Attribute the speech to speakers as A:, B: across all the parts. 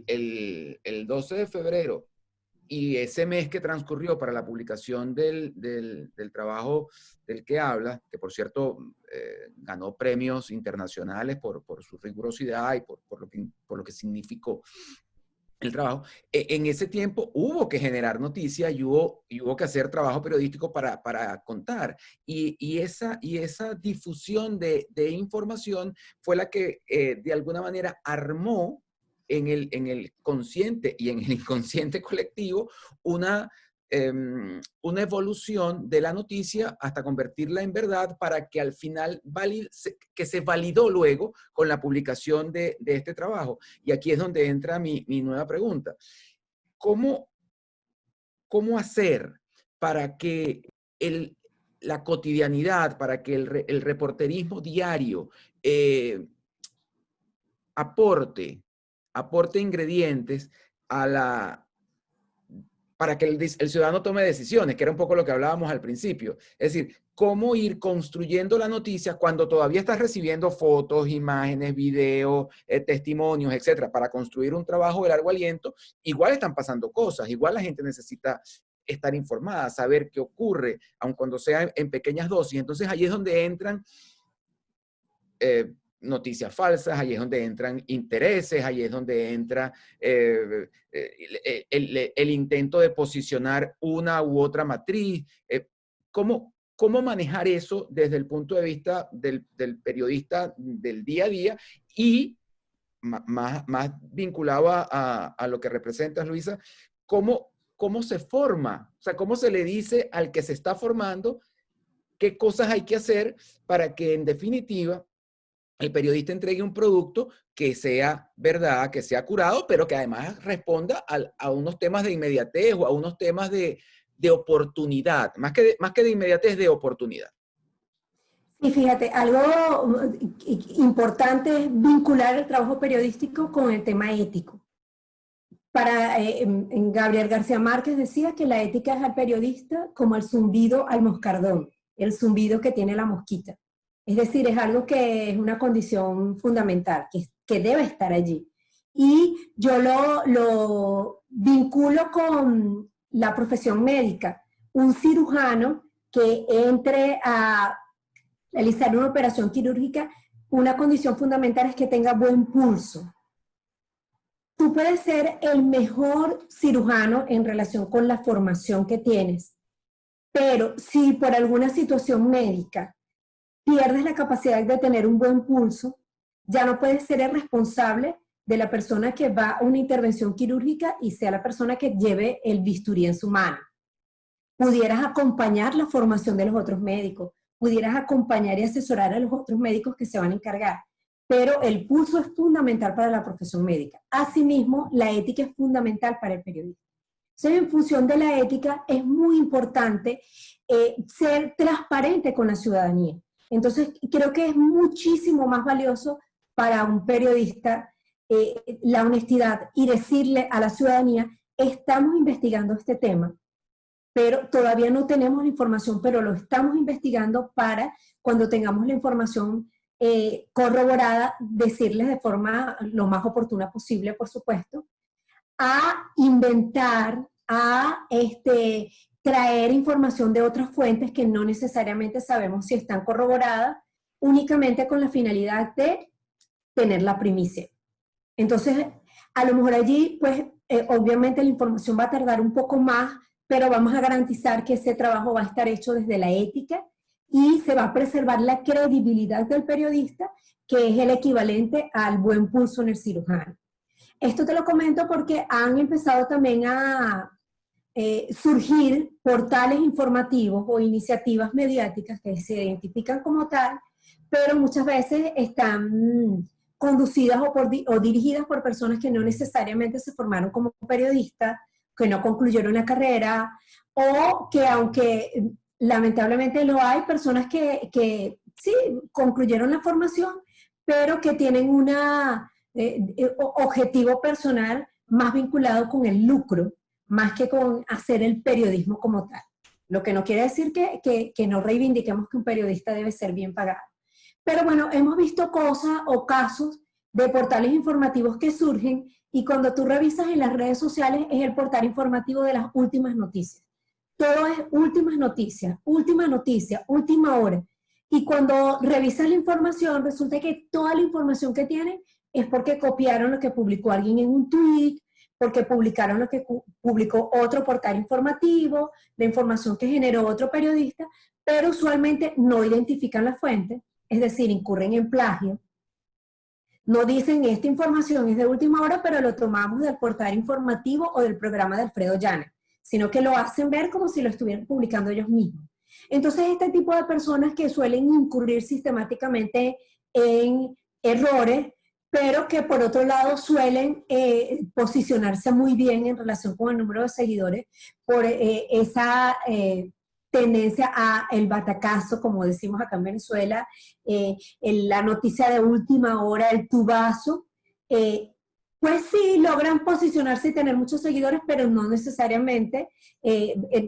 A: el 12 de febrero y ese mes que transcurrió para la publicación del trabajo del que habla, que por cierto ganó premios internacionales por su rigurosidad y por lo que significó el trabajo, en ese tiempo hubo que generar noticias y hubo que hacer trabajo periodístico para contar. Y esa difusión de información fue la que de alguna manera armó en el consciente y en el inconsciente colectivo una evolución de la noticia hasta convertirla en verdad para que al final que se validó luego con la publicación de este trabajo. Y aquí es donde entra mi nueva pregunta. ¿Cómo hacer para que la cotidianidad, para que el reporterismo diario aporte ingredientes para que el ciudadano tome decisiones, que era un poco lo que hablábamos al principio? Es decir, cómo ir construyendo la noticia cuando todavía estás recibiendo fotos, imágenes, videos, testimonios, etcétera, para construir un trabajo de largo aliento. Igual están pasando cosas, igual la gente necesita estar informada, saber qué ocurre, aun cuando sea en pequeñas dosis. Entonces ahí es donde entran noticias falsas, ahí es donde entran intereses, ahí es donde entra el intento de posicionar una u otra matriz. ¿Cómo manejar eso desde el punto de vista del periodista del día a día y más vinculado a lo que representas, Luisa? ¿Cómo se forma? O sea, ¿cómo se le dice al que se está formando qué cosas hay que hacer para que en definitiva el periodista entregue un producto que sea verdad, que sea curado, pero que además responda a unos temas de inmediatez o a unos temas de oportunidad, más que de inmediatez, de oportunidad?
B: Y fíjate, algo importante es vincular el trabajo periodístico con el tema ético. Gabriel García Márquez decía que la ética es al periodista como el zumbido al moscardón, el zumbido que tiene la mosquita. Es decir, es algo que es una condición fundamental, que debe estar allí. Y yo lo vinculo con la profesión médica. Un cirujano que entre a realizar una operación quirúrgica, una condición fundamental es que tenga buen pulso. Tú puedes ser el mejor cirujano en relación con la formación que tienes, pero si por alguna situación médica pierdes la capacidad de tener un buen pulso, ya no puedes ser el responsable de la persona que va a una intervención quirúrgica y sea la persona que lleve el bisturí en su mano. Pudieras acompañar la formación de los otros médicos, pudieras acompañar y asesorar a los otros médicos que se van a encargar, pero el pulso es fundamental para la profesión médica. Asimismo, la ética es fundamental para el periodista. Entonces, en función de la ética, es muy importante ser transparente con la ciudadanía. Entonces, creo que es muchísimo más valioso para un periodista la honestidad y decirle a la ciudadanía, estamos investigando este tema, pero todavía no tenemos la información, pero lo estamos investigando para cuando tengamos la información corroborada, decirles de forma lo más oportuna posible, por supuesto, a inventar, a traer información de otras fuentes que no necesariamente sabemos si están corroboradas, únicamente con la finalidad de tener la primicia. Entonces, a lo mejor allí, pues, obviamente la información va a tardar un poco más, pero vamos a garantizar que ese trabajo va a estar hecho desde la ética y se va a preservar la credibilidad del periodista, que es el equivalente al buen pulso en el cirujano. Esto te lo comento porque han empezado también a surgir portales informativos o iniciativas mediáticas que se identifican como tal, pero muchas veces están conducidas o dirigidas por personas que no necesariamente se formaron como periodistas, que no concluyeron la carrera, o que aunque lamentablemente lo hay, personas que sí concluyeron la formación, pero que tienen un objetivo personal más vinculado con el lucro, más que con hacer el periodismo como tal. Lo que no quiere decir que no reivindiquemos que un periodista debe ser bien pagado. Pero bueno, hemos visto cosas o casos de portales informativos que surgen, y cuando tú revisas en las redes sociales es el portal informativo de las últimas noticias. Todo es última noticia, última hora. Y cuando revisas la información, resulta que toda la información que tienen es porque copiaron lo que publicó alguien en un tweet, porque publicaron lo que publicó otro portal informativo, la información que generó otro periodista, pero usualmente no identifican la fuente, es decir, incurren en plagio. No dicen esta información es de última hora, pero lo tomamos del portal informativo o del programa de Alfredo Llana, sino que lo hacen ver como si lo estuvieran publicando ellos mismos. Entonces, este tipo de personas que suelen incurrir sistemáticamente en errores, pero que por otro lado suelen posicionarse muy bien en relación con el número de seguidores por esa tendencia a el batacazo, como decimos acá en Venezuela, la noticia de última hora, el tubazo, pues sí logran posicionarse y tener muchos seguidores, pero no necesariamente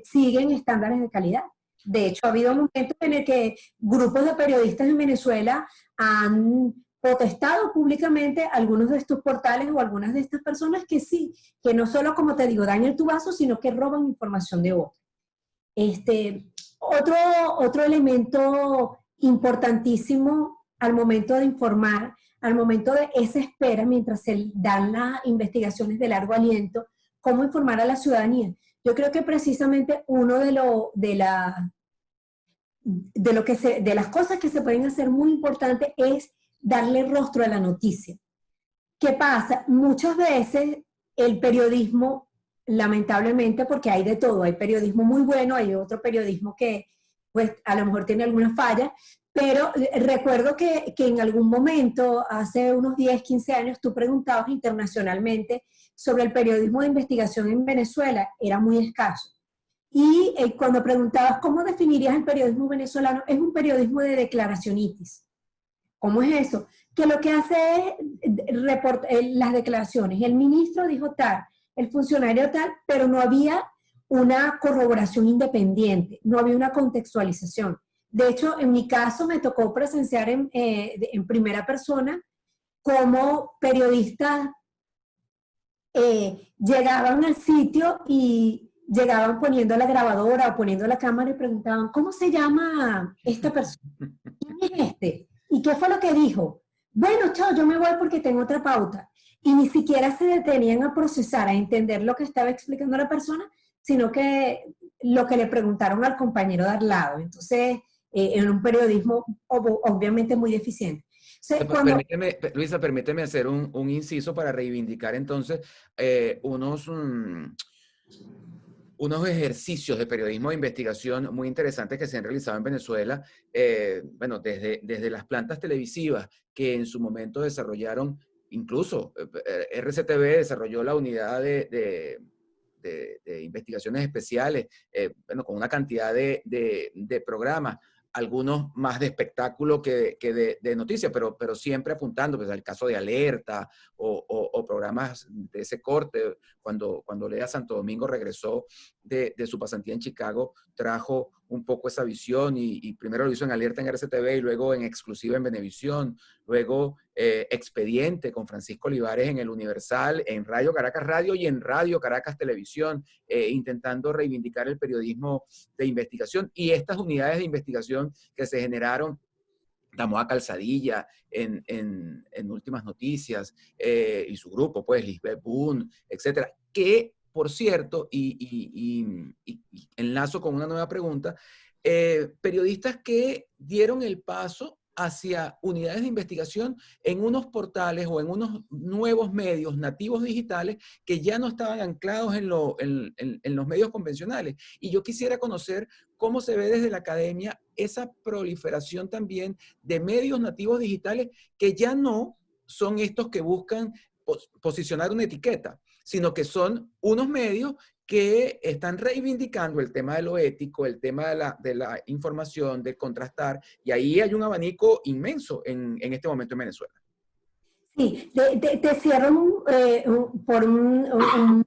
B: siguen estándares de calidad. De hecho, ha habido momentos en el que grupos de periodistas en Venezuela han protestado públicamente algunos de estos portales o algunas de estas personas que sí, que no solo, como te digo, dan el tubazo, sino que roban información de otros. Otro elemento importantísimo al momento de informar, al momento de esa espera mientras se dan las investigaciones de largo aliento, cómo informar a la ciudadanía. Yo creo que precisamente uno de las cosas que se pueden hacer muy importante es darle rostro a la noticia. ¿Qué pasa? Muchas veces el periodismo, lamentablemente, porque hay de todo, hay periodismo muy bueno, hay otro periodismo que pues a lo mejor tiene algunas fallas, pero recuerdo que en algún momento, hace unos 10, 15 años, tú preguntabas internacionalmente sobre el periodismo de investigación en Venezuela, era muy escaso. Y cuando preguntabas cómo definirías el periodismo venezolano, es un periodismo de declaracionitis. ¿Cómo es eso? Que lo que hace es las declaraciones. El ministro dijo tal, el funcionario tal, pero no había una corroboración independiente, no había una contextualización. De hecho, en mi caso me tocó presenciar en primera persona cómo periodistas llegaban al sitio y llegaban poniendo la grabadora o poniendo la cámara y preguntaban, ¿cómo se llama esta persona? ¿Quién es este? ¿Y qué fue lo que dijo? Bueno, chao, yo me voy porque tengo otra pauta. Y ni siquiera se detenían a procesar, a entender lo que estaba explicando la persona, sino que lo que le preguntaron al compañero de al lado. Entonces, en un periodismo obviamente muy deficiente.
A: Luisa, permíteme hacer un inciso para reivindicar entonces unos ejercicios de periodismo de investigación muy interesantes que se han realizado en Venezuela, bueno, desde las plantas televisivas que en su momento desarrollaron, incluso RCTV desarrolló la unidad de investigaciones especiales, bueno, con una cantidad de programas, algunos más de espectáculo que de noticias, pero siempre apuntando pues, al caso de Alerta o programas de ese corte. Cuando Lea Santo Domingo regresó de su pasantía en Chicago, trajo un poco esa visión y primero lo hizo en Alerta en RCTV y luego en exclusiva en Venevisión, luego Expediente con Francisco Olivares en El Universal, en Radio Caracas Radio y en Radio Caracas Televisión, intentando reivindicar el periodismo de investigación y estas unidades de investigación que se generaron. Tamoa Calzadilla en Últimas Noticias y su grupo, pues, Lisbeth Boone, etcétera, que, por cierto, y enlazo con una nueva pregunta, periodistas que dieron el paso hacia unidades de investigación en unos portales o en unos nuevos medios nativos digitales que ya no estaban anclados en los medios convencionales. Y yo quisiera conocer cómo se ve desde la academia esa proliferación también de medios nativos digitales que ya no son estos que buscan posicionar una etiqueta, sino que son unos medios que están reivindicando el tema de lo ético, el tema de la información, de contrastar, y ahí hay un abanico inmenso en este momento en Venezuela.
B: Sí, te cierro por un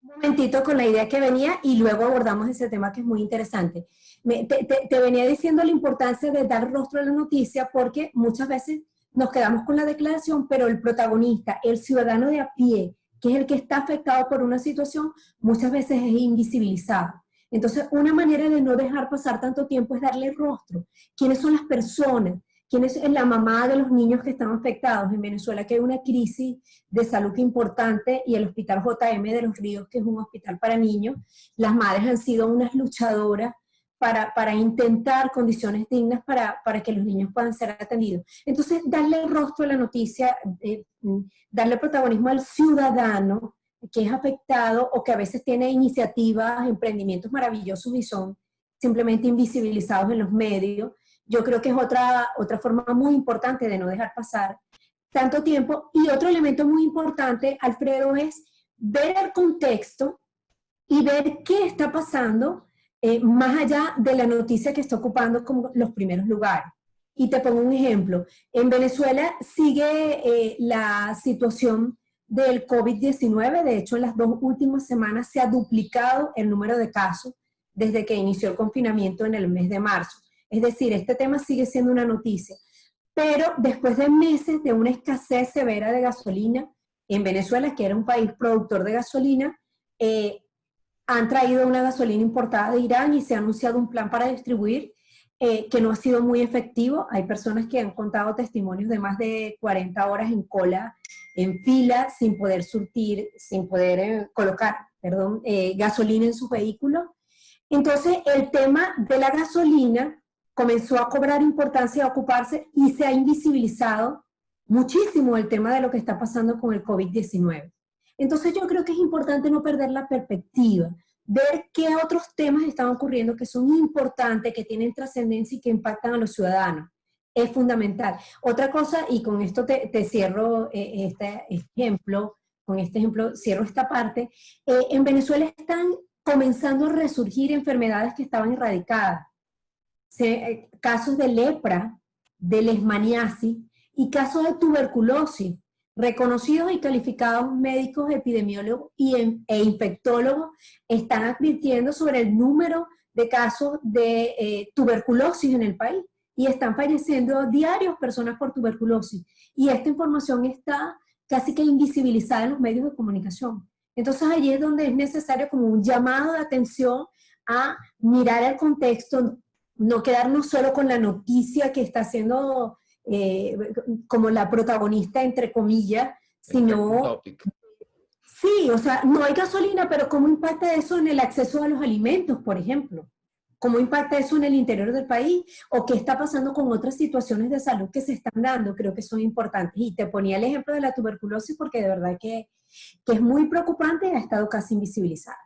B: momentito con la idea que venía y luego abordamos ese tema que es muy interesante. Te venía diciendo la importancia de dar rostro a la noticia porque muchas veces nos quedamos con la declaración, pero el protagonista, el ciudadano de a pie, que es el que está afectado por una situación, muchas veces es invisibilizado. Entonces, una manera de no dejar pasar tanto tiempo es darle rostro. ¿Quiénes son las personas? ¿Quién es la mamá de los niños que están afectados? En Venezuela que hay una crisis de salud importante y el Hospital JM de Los Ríos, que es un hospital para niños, las madres han sido unas luchadoras para intentar condiciones dignas para que los niños puedan ser atendidos. Entonces, darle rostro a la noticia, darle protagonismo al ciudadano que es afectado o que a veces tiene iniciativas, emprendimientos maravillosos y son simplemente invisibilizados en los medios. Yo creo que es otra forma muy importante de no dejar pasar tanto tiempo. Y otro elemento muy importante, Alfredo, es ver el contexto y ver qué está pasando más allá de la noticia que está ocupando como los primeros lugares. Y te pongo un ejemplo. En Venezuela sigue la situación del COVID-19. De hecho, en las 2 últimas semanas se ha duplicado el número de casos desde que inició el confinamiento en el mes de marzo. Es decir, este tema sigue siendo una noticia. Pero después de meses de una escasez severa de gasolina, en Venezuela, que era un país productor de gasolina, han traído una gasolina importada de Irán y se ha anunciado un plan para distribuir que no ha sido muy efectivo. Hay personas que han contado testimonios de más de 40 horas en cola, en fila, sin poder surtir, sin poder colocar, gasolina en sus vehículos. Entonces, el tema de la gasolina comenzó a cobrar importancia, a ocuparse y se ha invisibilizado muchísimo el tema de lo que está pasando con el COVID-19. Entonces yo creo que es importante no perder la perspectiva, ver qué otros temas están ocurriendo que son importantes, que tienen trascendencia y que impactan a los ciudadanos. Es fundamental. Otra cosa, y con esto te cierro este ejemplo, con este ejemplo cierro esta parte, en Venezuela están comenzando a resurgir enfermedades que estaban erradicadas. Casos de lepra, de leishmaniasis y casos de tuberculosis. Reconocidos y calificados médicos, epidemiólogos e infectólogos están advirtiendo sobre el número de casos de tuberculosis en el país y están falleciendo diarios personas por tuberculosis. Y esta información está casi que invisibilizada en los medios de comunicación. Entonces allí es donde es necesario como un llamado de atención a mirar el contexto, no quedarnos solo con la noticia que está haciendo como la protagonista, entre comillas, sino... Sí, o sea, no hay gasolina, pero ¿cómo impacta eso en el acceso a los alimentos, por ejemplo? ¿Cómo impacta eso en el interior del país? ¿O qué está pasando con otras situaciones de salud que se están dando? Creo que son importantes. Y te ponía el ejemplo de la tuberculosis porque de verdad que es muy preocupante y ha estado casi invisibilizada.